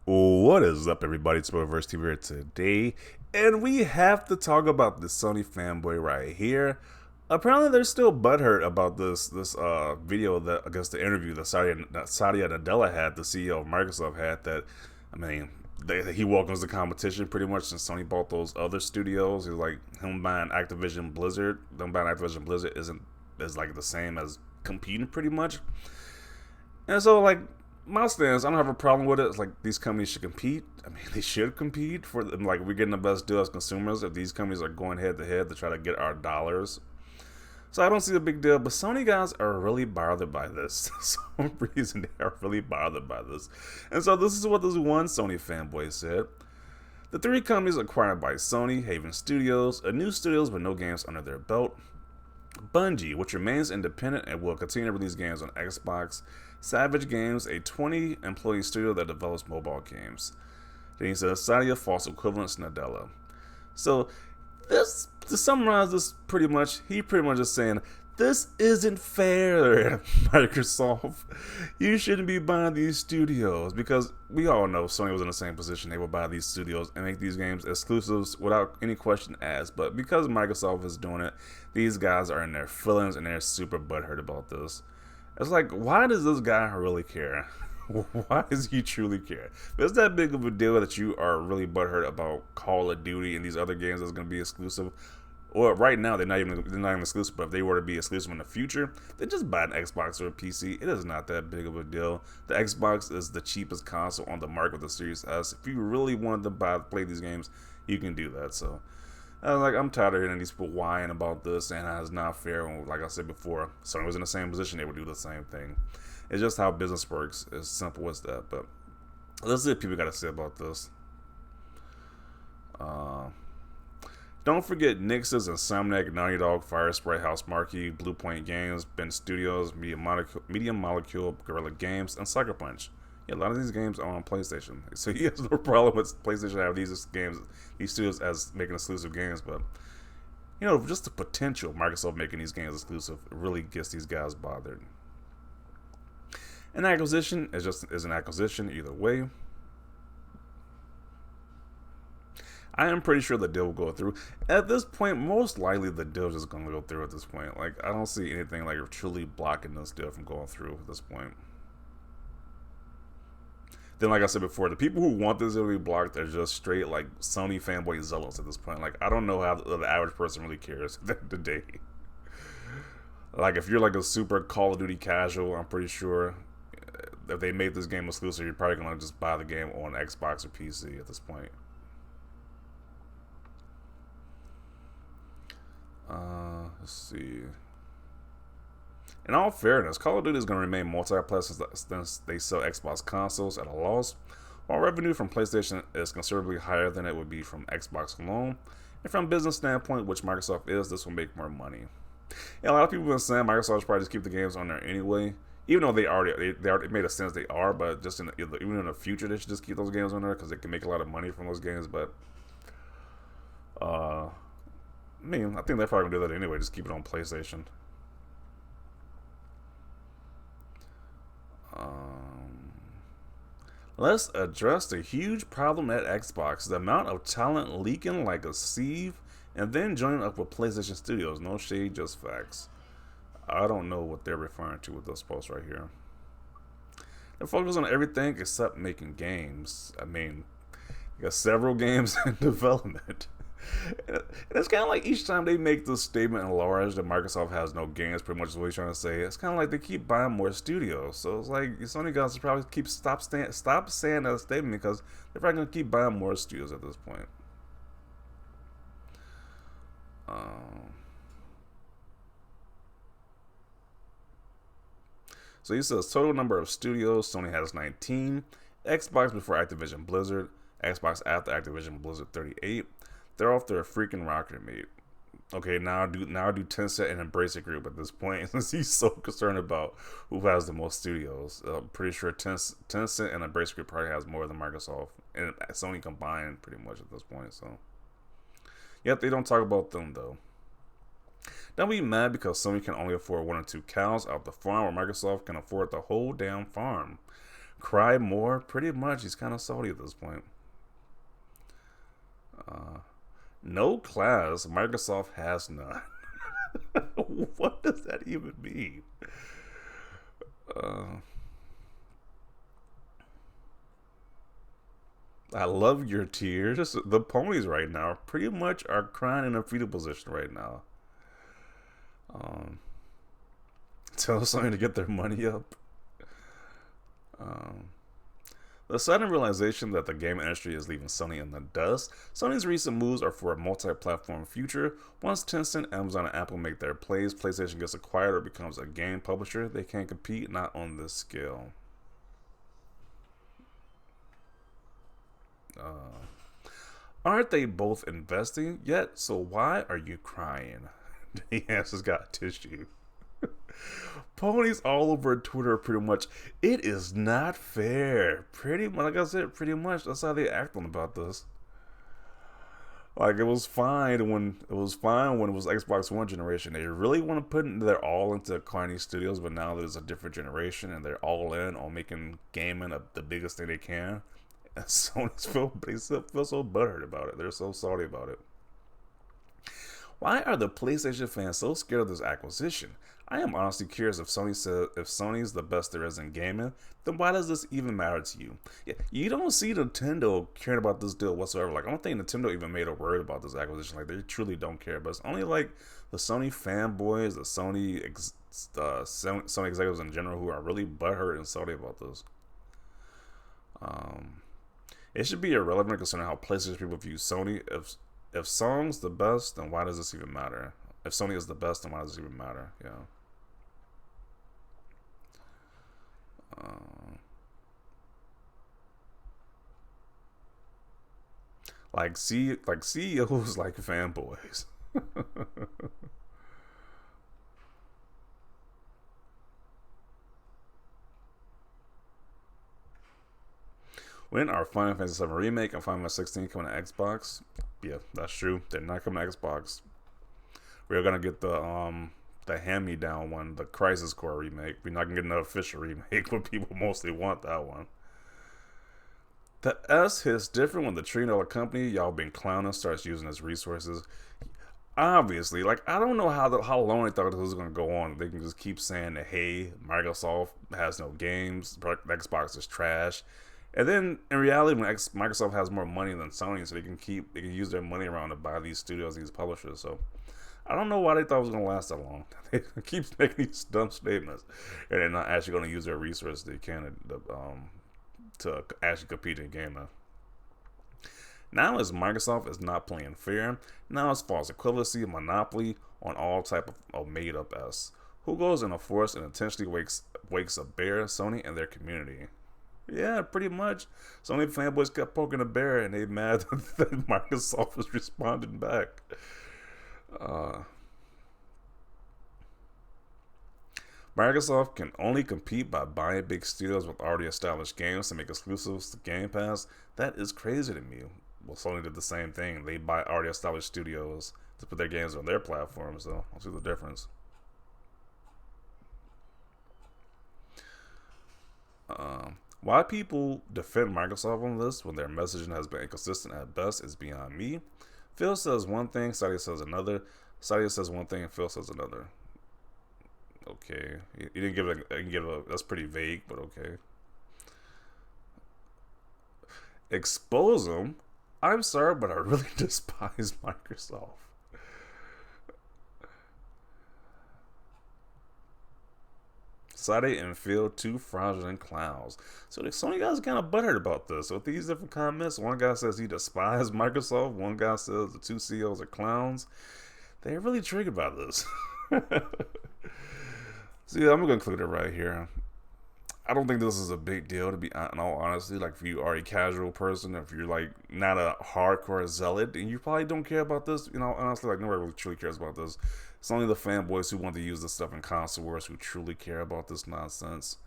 What is up, everybody? It's Spoilerverse TV here today, and we have to talk about the Sony fanboy right here. Apparently, they're still butthurt about this video that I guess the interview that Satya Nadella had, the CEO of Microsoft had. That I mean, he welcomes the competition pretty much since Sony bought those other studios. He's like him buying Activision Blizzard. Them buying Activision Blizzard is like the same as competing pretty much. And so, like, my stance, I don't have a problem with it. It's like these companies should compete. I mean, they should compete for them. Like, we're getting the best deal as consumers if these companies are going head to head to try to get our dollars. So I don't see the big deal. But Sony guys are really bothered by this. For some reason, they are really bothered by this. And so this is what this one Sony fanboy said. The three companies acquired by Sony, Haven Studios, a new studios with no games under their belt, Bungie, which remains independent and will continue to release games on Xbox, Savage Games, a 20-employee studio that develops mobile games. Then he says Sadia false equivalents Nadella. So this, to summarize this, he pretty much is saying this isn't fair, Microsoft. You shouldn't be buying these studios because we all know Sony was in the same position. They would buy these studios and make these games exclusives without any question asked. But because Microsoft is doing it, these guys are in their feelings and they're super butthurt about this. It's like, why does this guy really care? Why does he truly care? If it's that big of a deal that you are really butthurt about Call of Duty and these other games that's going to be exclusive, or right now they're not even exclusive, but if they were to be exclusive in the future, then just buy an Xbox or a PC. It is not that big of a deal. The Xbox is the cheapest console on the market with the Series S. If you really wanted to play these games, you can do that. So I'm tired of hearing these people whine about this, and it's not fair. When, like I said before, Sony was in the same position; they would do the same thing. It's just how business works. It's simple as that. But let's see what people got to say about this. Don't forget Nix's, Insomniac, Naughty Dog, Fire Sprite, House Marquee, Blue Point Games, Ben Studios, Medium Molecule, Guerrilla Games, and Sucker Punch. Yeah, a lot of these games are on PlayStation, so he has no problem with PlayStation having these studios as making exclusive games. But just the potential Microsoft making these games exclusive really gets these guys bothered. An acquisition is an acquisition either way. I am pretty sure the deal will go through. At this point, most likely the deal is just going to go through at this point. Like, I don't see anything like truly blocking this deal from going through at this point. Then, like I said before, the people who want this deal to be blocked are just straight, like, Sony fanboy zealots at this point. Like, I don't know how the average person really cares at the end of the day. Like, if you're like a super Call of Duty casual, I'm pretty sure if they made this game exclusive, you're probably going to just buy the game on Xbox or PC at this point. Let's see. In all fairness, Call of Duty is going to remain multi-platform since they sell Xbox consoles at a loss, while revenue from PlayStation is considerably higher than it would be from Xbox alone. And from a business standpoint, which Microsoft is, this will make more money. And a lot of people have been saying Microsoft should probably just keep the games on there anyway, even though they already made a sense they are, but just even in the future they should just keep those games on there because they can make a lot of money from those games. But I mean, I think they're probably gonna do that anyway. Just keep it on PlayStation. Let's address the huge problem at Xbox: the amount of talent leaking like a sieve, and then joining up with PlayStation Studios. No shade, just facts. I don't know what they're referring to with this post right here. They're focused on everything except making games. I mean, you got several games in development. And it's kind of like each time they make this statement in large that Microsoft has no games, pretty much is what he's trying to say. It's kind of like they keep buying more studios. So it's like Sony guys probably stop saying that statement because they're probably going to keep buying more studios at this point. So he says total number of studios, Sony has 19, Xbox before Activision Blizzard, Xbox after Activision Blizzard 38. They're off their freaking rocket, mate. Okay, now do Tencent and Embrace It Group at this point, since he's so concerned about who has the most studios. I'm pretty sure Tencent and Embrace It Group probably has more than Microsoft and Sony combined, pretty much at this point. So, yet they don't talk about them though. Don't be mad because Sony can only afford 1 or 2 cows out the farm, where Microsoft can afford the whole damn farm. Cry more? Pretty much. He's kind of salty at this point. Uh, no class. Microsoft has none. What does that even mean? Uh, I love your tears. The ponies right now pretty much are crying in a fetal position right now. Um, Tell Sony to get their money up. Um, the sudden realization that the game industry is leaving Sony in the dust. Sony's recent moves are for a multi-platform future. Once Tencent, Amazon, and Apple make their plays, PlayStation gets acquired or becomes a game publisher. They can't compete, not on this scale. Uh, aren't they both investing yet? So why are you crying? The answer's got tissue. Ponies all over Twitter pretty much. It is not fair. Pretty much, like I said, pretty much that's how they acting about this. Like it was fine when it was Xbox One generation. They really want to put their all into acquiring studios, but now there's a different generation and they're all in on making gaming the biggest thing they can. And they still feel so butthurt about it. They're so salty about it. Why are the PlayStation fans so scared of this acquisition? I am honestly curious if Sony's the best there is in gaming, then why does this even matter to you? Yeah, you don't see Nintendo caring about this deal whatsoever. Like I don't think Nintendo even made a word about this acquisition. Like they truly don't care. But it's only like the Sony fanboys, the Sony executives in general who are really butthurt and salty about this. It should be irrelevant concerning how PlayStation people view Sony. If Sony's the best, then why does this even matter? If Sony is the best, then why does this even matter? Yeah. Like CEOs like fanboys. When are Final Fantasy 7 Remake and Final Fantasy 16 coming to Xbox? Yeah, that's true. They're not coming to Xbox. We're gonna get the hand-me-down one, the Crisis Core remake. We're not gonna get an official remake, but people mostly want that one. The S hits different when the trillion-dollar company y'all been clowning starts using its resources. Obviously, like I don't know how long they thought this was gonna go on. They can just keep saying that hey, Microsoft has no games, Xbox is trash. And then in reality, when Microsoft has more money than Sony, so they can use their money around to buy these studios, these publishers. So I don't know why they thought it was gonna last that long. They keep making these dumb statements, and they're not actually gonna use their resources they can to actually compete in gaming. Now, as Microsoft is not playing fair, now as far as equivalency and monopoly on all type of made up S, who goes in a force and intentionally wakes a bear, Sony and their community. Yeah, pretty much. Sony fanboys kept poking a bear, and they mad that Microsoft is responding back. Microsoft can only compete by buying big studios with already established games to make exclusives to Game Pass. That is crazy to me. Well, Sony did the same thing. They buy already established studios to put their games on their platform, so I'll see the difference. Why people defend Microsoft on this when their messaging has been inconsistent at best is beyond me. Phil says one thing, Satya says another. Satya says one thing, and Phil says another. Okay, you didn't give a. That's pretty vague, but okay. Expose them. I'm sorry, but I really despise Microsoft. Sade and Phil, two fraudulent clowns. So the Sony guys are kind of butthurt about this. So with these different comments, one guy says he despises Microsoft. One guy says the two CEOs are clowns. They're really triggered by this. See, I'm going to click it right here. I don't think this is a big deal, to be in all honesty. Like, if you are a casual person, if you're, like, not a hardcore zealot, and you probably don't care about this, you know, honestly, like, nobody really truly cares about this. It's only the fanboys who want to use this stuff in console wars who truly care about this nonsense.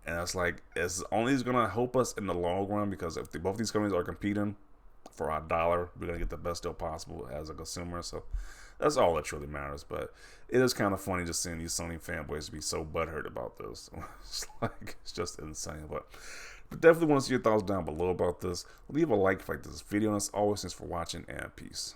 And it's like, it's only going to help us in the long run, because if both these companies are competing for our dollar. We're gonna get the best deal possible as a consumer. So that's all that truly matters. But it is kind of funny just seeing these Sony fanboys be so butthurt about this. It's just insane. But definitely want to see your thoughts down below about this. Leave a like if you like this video. And as always, thanks for watching, and peace.